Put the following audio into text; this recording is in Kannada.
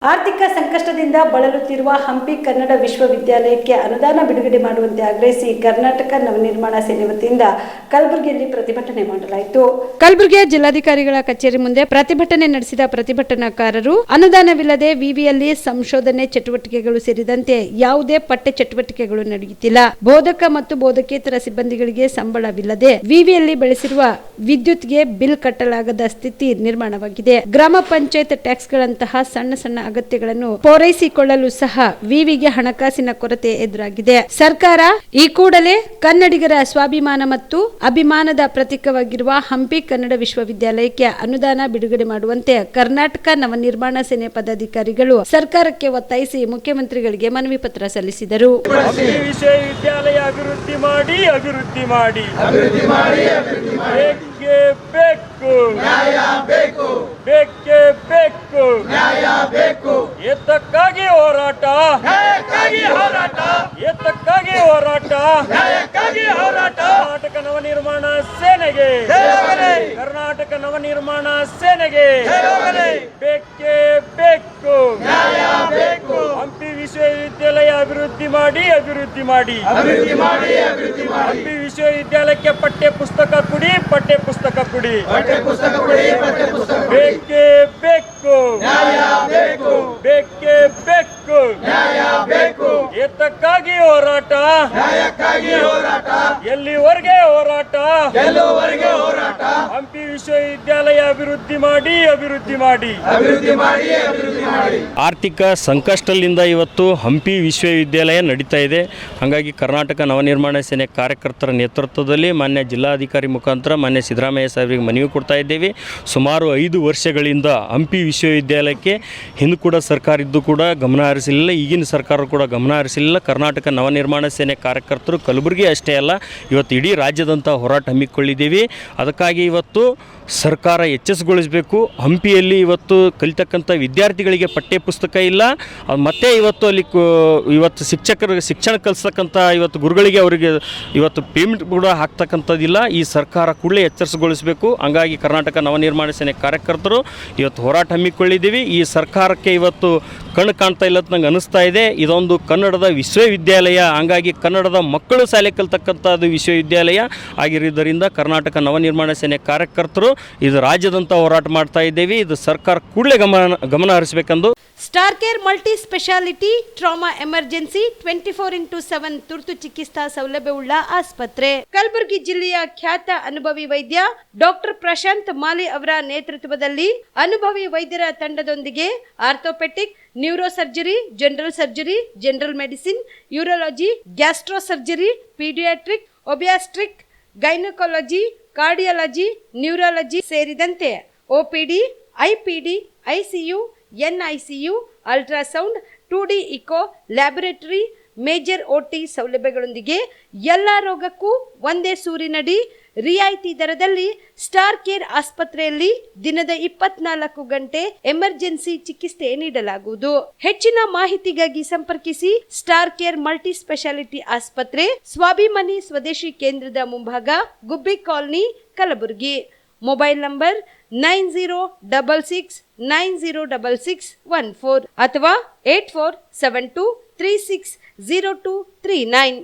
ಆರ್ಥಿಕ ಸಂಕಷ್ಟದಿಂದ ಬಳಲುತ್ತಿರುವ ಹಂಪಿ ಕನ್ನಡ ವಿಶ್ವವಿದ್ಯಾಲಯಕ್ಕೆ ಅನುದಾನ ಬಿಡುಗಡೆ ಮಾಡುವಂತೆ ಆಗ್ರಹಿಸಿ ಕರ್ನಾಟಕ ನವನಿರ್ಮಾಣ ಸೇನೆ ವತಿಯಿಂದ ಕಲಬುರಗಿಯಲ್ಲಿ ಪ್ರತಿಭಟನೆ ಮಾಡಲಾಯಿತು. ಕಲಬುರಗಿಯ ಜಿಲ್ಲಾಧಿಕಾರಿಗಳ ಕಚೇರಿ ಮುಂದೆ ಪ್ರತಿಭಟನೆ ನಡೆಸಿದ ಪ್ರತಿಭಟನಾಕಾರರು ಅನುದಾನವಿಲ್ಲದೆ ವಿವಿಯಲ್ಲಿ ಸಂಶೋಧನೆ ಚಟುವಟಿಕೆಗಳು ಸೇರಿದಂತೆ ಯಾವುದೇ ಪಠ್ಯ ಚಟುವಟಿಕೆಗಳು ನಡೆಯುತ್ತಿಲ್ಲ. ಬೋಧಕ ಮತ್ತು ಬೋಧಕೇತರ ಸಿಬ್ಬಂದಿಗಳಿಗೆ ಸಂಬಳವಿಲ್ಲದೆ ವಿವಿಯಲ್ಲಿ ಬೆಳೆಸಿರುವ ವಿದ್ಯುತ್ಗೆ ಬಿಲ್ ಕಟ್ಟಲಾಗದ ಸ್ಥಿತಿ ನಿರ್ಮಾಣವಾಗಿದೆ. ಗ್ರಾಮ ಪಂಚಾಯತ್ ಟ್ಯಾಕ್ಸ್ಗಳಂತಹ ಸಣ್ಣ ಅಗತ್ಯಗಳನ್ನು ಪೂರೈಸಿಕೊಳ್ಳಲು ಸಹ ವಿವಿಗೆ ಹಣಕಾಸಿನ ಕೊರತೆ ಎದುರಾಗಿದೆ. ಸರ್ಕಾರ ಈ ಕೂಡಲೇ ಕನ್ನಡಿಗರ ಸ್ವಾಭಿಮಾನ ಮತ್ತು ಅಭಿಮಾನದ ಪ್ರತೀಕವಾಗಿರುವ ಹಂಪಿ ಕನ್ನಡ ವಿಶ್ವವಿದ್ಯಾಲಯಕ್ಕೆ ಅನುದಾನ ಬಿಡುಗಡೆ ಮಾಡುವಂತೆ ಕರ್ನಾಟಕ ನವನಿರ್ಮಾಣ ಸೇನೆ ಪದಾಧಿಕಾರಿಗಳು ಸರ್ಕಾರಕ್ಕೆ ಒತ್ತಾಯಿಸಿ ಮುಖ್ಯಮಂತ್ರಿಗಳಿಗೆ ಮನವಿ ಪತ್ರ ಸಲ್ಲಿಸಿದರು. ವಿಶ್ವವಿದ್ಯಾಲಯ ಅಭಿವೃದ್ಧಿ ಮಾಡಿ ಬೇಕು ನ್ಯಾಯ ಬೇಕು, ಬೇಕೇ ಬೇಕು ನ್ಯಾಯ ಬೇಕು. ಎತ್ತಕ್ಕಾಗಿ ಹೋರಾಟ, ಎತ್ತಕ್ಕಾಗಿ ಹೋರಾಟ, ನ್ಯಾಯಕ್ಕಾಗಿ ಹೋರಾಟ. ಕರ್ನಾಟಕ ನವನಿರ್ಮಾಣ ಸೇನೆಗೆ, ಕರ್ನಾಟಕ ನವನಿರ್ಮಾಣ ಸೇನೆಗೆ ಬೇಕೇ ಬೇಕು ನ್ಯಾಯ ಬೇಕು. ಹಂಪಿ ವಿಶ್ವವಿದ್ಯಾಲಯ ಅಭಿವೃದ್ಧಿ ಮಾಡಿ ಹಂಪಿ ವಿಶ್ವವಿದ್ಯಾಲಯಕ್ಕೆ ಪಠ್ಯ ಪುಸ್ತಕ ಕೊಡಿ, ಬೇಕೇ ಬೇಕು ನ್ಯಾಯ ಬೇಕು, ಬೇಕೇ ಬೇಕು ನ್ಯಾಯ ಬೇಕು. ಎತ್ತಕ್ಕಾಗಿ ಹೋರಾಟ, ನ್ಯಾಯಕ್ಕಾಗಿ ಹೋರಾಟ, ಎಲ್ಲಿವರೆಗೆ ಹೋರಾಟ, ಹಂಪಿ ವಿಶ್ವವಿದ್ಯಾಲಯ ಅಭಿವೃದ್ಧಿ ಮಾಡಿ. ಆರ್ಥಿಕ ಸಂಕಷ್ಟದಿಂದ ಇವತ್ತು ಹಂಪಿ ವಿಶ್ವವಿದ್ಯಾಲಯ ನಡೀತಾ ಇದೆ. ಹಾಗಾಗಿ ಕರ್ನಾಟಕ ನವನಿರ್ಮಾಣ ಸೇನೆ ಕಾರ್ಯಕರ್ತರ ನೇತೃತ್ವದಲ್ಲಿ ಮಾನ್ಯ ಜಿಲ್ಲಾಧಿಕಾರಿ ಮುಖಾಂತರ ಮಾನ್ಯ ಸಿದ್ದರಾಮಯ್ಯ ಸಾಹೇಬರಿಗೆ ಮನವಿ ಕೊಡ್ತಾ ಇದ್ದೇವೆ. ಸುಮಾರು 5 ವರ್ಷಗಳಿಂದ ಹಂಪಿ ವಿಶ್ವವಿದ್ಯಾಲಯಕ್ಕೆ ಹಿಂದೆ ಕೂಡ ಸರ್ಕಾರ ಇದ್ದು ಕೂಡ ಗಮನ ಹರಿಸಲಿಲ್ಲ, ಈಗಿನ ಸರ್ಕಾರ ಕೂಡ ಗಮನ ಹರಿಸಲಿಲ್ಲ. ಕರ್ನಾಟಕ ನವನಿರ್ಮಾಣ ಸೇನೆ ಕಾರ್ಯಕರ್ತರು ಕಲಬುರಗಿ ಅಷ್ಟೇ ಅಲ್ಲ, ಇವತ್ತು ಇಡೀ ರಾಜ್ಯದಂಥ ಹೋರಾಟ ಹಮ್ಮಿಕೊಳ್ಳಿದ್ದೇವೆ. ಅದಕ್ಕಾಗಿ ಇವತ್ತು ಸರ್ಕಾರ ಎಚ್ಚೆತ್ತುಗೊಳಿಸಬೇಕು. ಹಂಪಿಯಲ್ಲಿ ಇವತ್ತು ಕಲಿತಕ್ಕಂಥ ವಿದ್ಯಾರ್ಥಿಗಳಿಗೆ ಪಠ್ಯ ಪುಸ್ತಕ ಇಲ್ಲ, ಮತ್ತು ಇವತ್ತು ಅಲ್ಲಿ ಇವತ್ತು ಶಿಕ್ಷಣ ಕಲಿಸ್ತಕ್ಕಂಥ ಇವತ್ತು ಗುರುಗಳಿಗೆ ಅವರಿಗೆ ಇವತ್ತು ಪೇಮೆಂಟ್ ಕೂಡ ಹಾಕ್ತಕ್ಕಂಥದ್ದಿಲ್ಲ. ಈ ಸರ್ಕಾರ ಕೂಡಲೇ ಎಚ್ಚರಿಸಿಗೊಳಿಸಬೇಕು. ಹಂಗಾಗಿ ಕರ್ನಾಟಕ ನವನಿರ್ಮಾಣ ಸೇನೆ ಕಾರ್ಯಕರ್ತರು ಇವತ್ತು ಹೋರಾಟ ಹಮ್ಮಿಕೊಳ್ಳಿದ್ದೀವಿ. ಈ ಸರ್ಕಾರಕ್ಕೆ ಇವತ್ತು ಕಣ್ಣು ಕಾಣ್ತಾ ಇಲ್ಲ ಅಂತ ನಂಗೆ ಅನಿಸ್ತಾ ಇದೆ. ಇದೊಂದು ಕನ್ನಡದ ವಿಶ್ವವಿದ್ಯಾಲಯ, ಹಂಗಾಗಿ ಕನ್ನಡದ ಮಕ್ಕಳು ಶಾಲೆ ಕಲಿತಕ್ಕಂಥದ್ದು ವಿಶ್ವವಿದ್ಯಾಲಯ ಆಗಿರೋದರಿಂದ ಕರ್ನಾಟಕ ನವನಿರ್ಮಾಣ ಸೇನೆ ಕಾರ್ಯಕರ್ತರು ಇದು ರಾಜ್ಯದಂತ ಹೋರಾಟ ಮಾಡ್ತಾ ಇದ್ದೇವೆ. ಇದು ಸರ್ಕಾರ ಕೂಡಲೇ ಗಮನ ಹರಿಸಬೇಕೆಂದು star care multi speciality trauma emergency 24x7 ತುರ್ತು ಚಿಕಿತ್ಸಾ ಸೌಲಭ್ಯವುಳ್ಳ ಆಸ್ಪತ್ರೆ. ಕಲಬುರಗಿ ಜಿಲ್ಲೆಯ ಖ್ಯಾತ ಅನುಭವಿ ವೈದ್ಯ ಡಾಕ್ಟರ್ ಪ್ರಶಾಂತ್ ಮಾಲಿ ಅವರ ನೇತೃತ್ವದಲ್ಲಿ ಅನುಭವಿ ವೈದ್ಯರ ತಂಡದೊಂದಿಗೆ orthopaedic, neuro surgery, general surgery, general medicine, urology, gastro surgery, paediatric, obstetric, gynaecology, cardiology, neurology ಸೇರಿದಂತೆ OPD, IPD, ICU, NICU, ultrasound, 2D echo, laboratory, major OT ಸೌಲಭ್ಯಗಳೊಂದಿಗೆ ಎಲ್ಲ ರೋಗಕ್ಕೂ ಒಂದೇ ಸೂರಿನಡಿ ರಿಯಾಯಿತಿ ದರದಲ್ಲಿ ಸ್ಟಾರ್ ಕೇರ್ ಆಸ್ಪತ್ರೆಯಲ್ಲಿ ದಿನದ 24 ಗಂಟೆ ಎಮರ್ಜೆನ್ಸಿ ಚಿಕಿತ್ಸೆ ನೀಡಲಾಗುವುದು. ಹೆಚ್ಚಿನ ಮಾಹಿತಿಗಾಗಿ ಸಂಪರ್ಕಿಸಿ ಸ್ಟಾರ್ ಕೇರ್ ಮಲ್ಟಿ ಸ್ಪೆಷಾಲಿಟಿ ಆಸ್ಪತ್ರೆ, ಸ್ವಾಭಿಮಾನಿ ಸ್ವದೇಶಿ ಕೇಂದ್ರದ ಮುಂಭಾಗ, ಗುಬ್ಬಿ ಕಾಲನಿ, ಕಲಬುರಗಿ. ಮೊಬೈಲ್ ನಂಬರ್ 9066906614 ಅಥವಾ 8472360239.